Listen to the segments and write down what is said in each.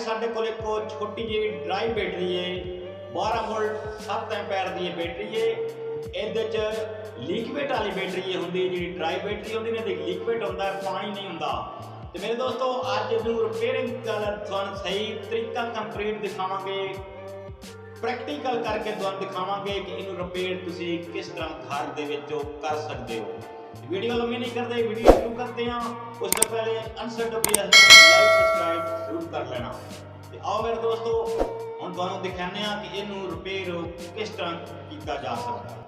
साडे कोल एक छोटी जी ड्राई बैटरी है 12 वोल्ट 7 एम्पेयर की बैटरी है। ये लीक्विड वाली बैटरी होंगी जी ड्राई बैटरी होंगी ने लीक्विड होंदा पानी नहीं होंदा। तो मेरे दोस्तों अज इनू रिपेयरिंग तुहानू सही तरीका कंप्लीट दिखावांगे, प्रैक्टिकल करके तुहानू दिखावांगे कि इनू रिपेयर तुसी किस तरह घर दे विचों कर सकते हो। वीडियो लंबी नहीं करते, वीडियो शुरू करते हैं। उससे पहले अनसर लाइक सब्सक्राइब जरूर कर लेना। तो आओ मेरे दोस्तों हम तुहानू दिखाने कि इनू रिपेयर किस तरह किया जा सकता है।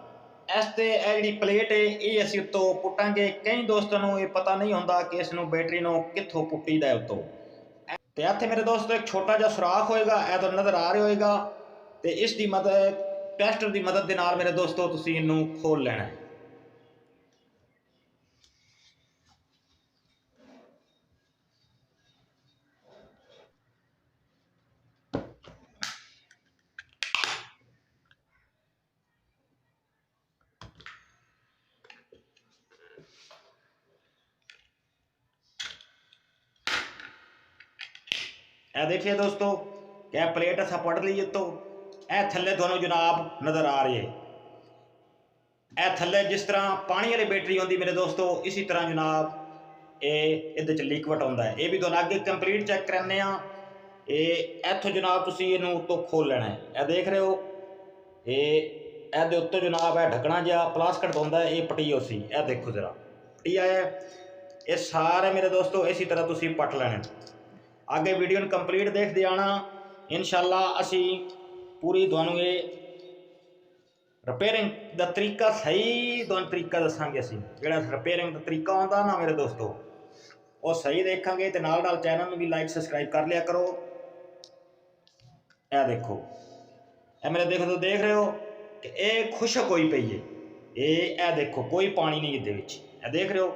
इस ते जी प्लेट है ये असीं उत्तों पुट्टांगे। कई दोस्तों को ये पता नहीं होंदा कि इसनू बैटरी नू कित्थों पुट्टीदा है उत्तों। तो इत्थे मेरे दोस्तों एक छोटा जिहा सुराख होएगा, ए तो नज़र आ रहा होएगा। तो इसकी मदद टेस्टर की मदद के नाल मेरे दोस्तों तुसीं इनू खोल लेना है। ए देखिए दोस्तों क्या प्लेट असा पढ़ ली तो ए थले दोनों जनाब नज़र आ रही है। ए थले जिस तरह पानी वाली बैटरी होंगी मेरे दोस्तों इसी तरह जनाब ये लिक्विड आता है। ये भी दोनों अगे कंप्लीट चैक कराने। ये इतों जनाब तुम इनू उत्तों खोल लेना है। यह देख रहे हो ये उत्तों जनाब है ढकना जहा प्लास्टिक होंदा है। ये पटी सी यह देखो जरा पटी है। ये सारे मेरे दोस्तों इसी तरह तुम पट लेने। आगे वीडियो कंप्लीट देखते आना। इंशाअल्लाह असी पूरी तुहानू ये रिपेयरिंग का तरीका सही तुहानू तरीका दसांगे। असी जिहड़ा रिपेयरिंग का तरीका होंदा ना मेरे दोस्तों वो सही देखांगे। तो नाल नाल चैनल में भी लाइक सब्सक्राइब कर लिया करो। यह देखो ए मेरे देखो तो देख रहे हो कि ये खुशक होई पई है। ये देखो कोई पानी नहीं ये देख रहे हो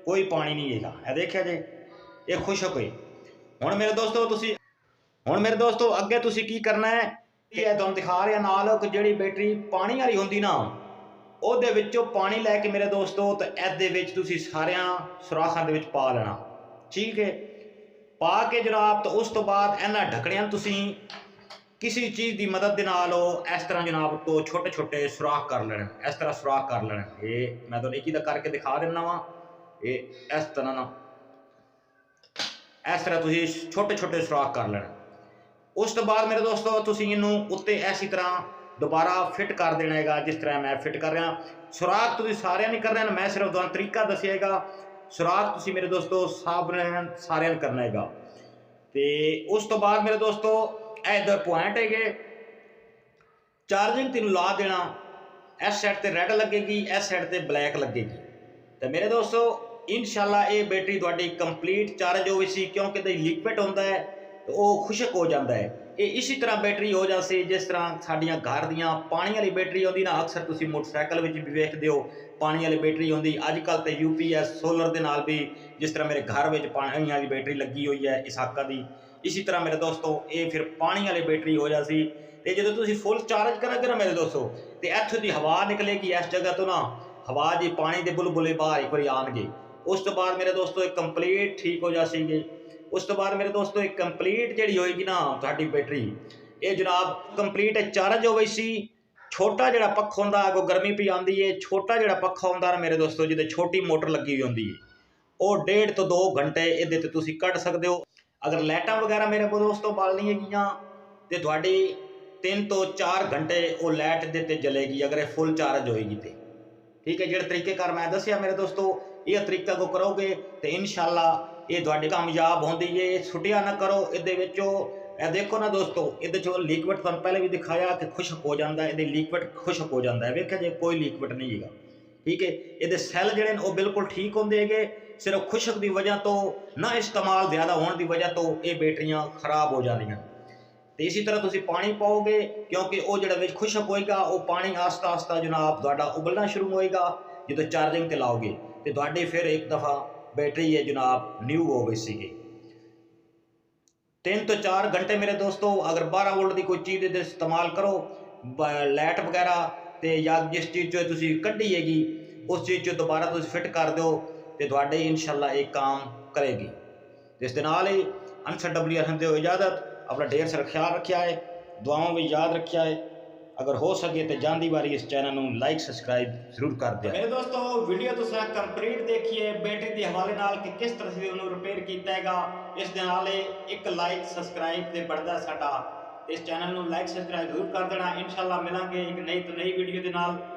कोई पानी नहीं है। यह देखिए जी ये खुशक हुई। हुण मेरे दोस्तों अगे तुसीं की करना है कि तुहानू दिखा रहा नाल कि जिहड़ी बैटरी पानी वाली होंदी ना उहदे विचों पानी लैके मेरे दोस्तों तो इहदे विच तुसीं सारियां सुराखां दे विच पा लेना। ठीक है पा के जनाब तो उस तो बाद इन्हां ढकणियां तुसीं किसी चीज़ की मदद के नाल इस तरह जनाब तो छोटे छोटे सुराख कर लेने। इस तरह सुराख कर लेने। ये मैं तुहानू एक करके दिखा दिना वा। ये इस तरह ना इस तरह तुसीं छोटे छोटे सुराख कर लेना। उस तो बाद मेरे दोस्तों तुसीं इनू उत्ते इसी तरह दोबारा फिट कर देना है। जिस तरह मैं फिट कर रहा सुराख तुसीं सारे नहीं कर रहे, मैं सिर्फ तुहानू तरीका दसिएगा। सुराख तुसीं मेरे दोस्तों सारे करना है। तो उस तो बाद मेरे दोस्तों इधर पॉइंट है चार्जिंग तेन ला देना। इस साइड पर रैड लगेगी, इस साइड पर ब्लैक लगेगी। तो मेरे दोस्तों इंशाअल्लाह ये बैटरी थोड़ी कंप्लीट चार्ज हो सी क्योंकि लिक्विड होता है तो वह खुशक हो जाता है। ये इसी तरह बैटरी हो जाती जिस तरह साड़ियाँ घर दियाँ पानी वाली बैटरी होती ना। अक्सर तुम मोटरसाइकिल भी वेखते हो पानी वाली बैटरी होती। अजकल तो UPS सोलर के नाल भी जिस तरह मेरे घर में पानी वाली बैटरी लगी हुई है इसाका की। इसी तरह मेरे दोस्तों ये फिर पानी वाली बैटरी हो जाती। तो जो तुम फुल चार्ज करोगे ना मेरे दोस्तों तो इत्थों की हवा निकलेगी इस जगह तो ना हवा जी पानी के बुलबुले बाहर एक बार आएंगे। उस तो बाद मेरे दोस्तों एक कंप्लीट ठीक हो जाएगी। उस तो बाद मेरे दोस्तों एक कंप्लीट जी होएगी ना तुहाडी बैटरी ये जनाब कंप्लीट चार्ज हो गई सी। छोटा जोड़ा पक्खा होंदा अगों गर्मी पी आती है। छोटा जोड़ा पक्खा होंदा मेरे दोस्तों जिदे छोटी मोटर लगी हुई होंदी है वो 1.5 तो 2 घंटे ये तुसीं कढ़ सकते हो। अगर लाइटां वगैरह मेरे को दोस्तों बालनी है तो तुहाडी 3 तो 4 घंटे वो लाइट दे जलेगी अगर फुल चार्ज होएगी तो। ठीक है जो तरीकेकार मैं दसिया मेरे दोस्तों ये तरीका को करोगे तो इंशाअल्लाह ये थोड़ी कामयाब होंदी है। छुट्टियां ना करो ये देखो ना दोस्तों ये लिक्विड तुहानू पहले भी दिखाया कि खुशक हो जाता है। ये लिक्विड खुशक हो जाता है वेख्या जी कोई लिक्विड नहीं है। ठीक है ये सैल जोड़े वो बिल्कुल ठीक होंगे है। सिर्फ खुशक की वजह तो ना इस्तेमाल ज़्यादा होने की वजह तो ये बैटरियां खराब हो जानियां। तो इसी तरह तुम पानी पाओगे क्योंकि वो जो खुशक होएगा वो पानी आस्ता आस्ता जनाब तुहाडा उबलना शुरू होएगा। जो चार्जिंग ते लाओगे तो तुहाडी फिर एक दफ़ा बैटरी है जनाब न्यू हो गई सी। 3 तो 4 घंटे मेरे दोस्तों अगर 12 वोल्ट की कोई चीज़ इस्तेमाल करो लाइट वगैरह तो या जिस चीज़ चो तुसीं कढ़ी हैगी उस चीज़ चो दोबारा तुसीं फिट कर दो तो तुहाडे इंशाअल्लाह एक काम करेगी। इस दे नाल ही अनसर WR दे इजाज़त। अपना ढेर सारा ख्याल रखा है, दुआओं में याद रखा है। अगर हो सके तो जाती बारी इस चैनल को लाइक सबसक्राइब जरूर कर दिया। मेरे दोस्तों वीडियो तुसीं कंप्लीट देखिए बैटरी के हवाले नाल कि किस तरह से उन्होंने रिपेयर किया है। इस दे नाल एक लाइक सबसक्राइब ते बढ़दा साडा। इस चैनल को लाइक सबसक्राइब जरूर कर देना। इंशाल्लाह मिलांगे एक नई तो नई वीडियो के नाल।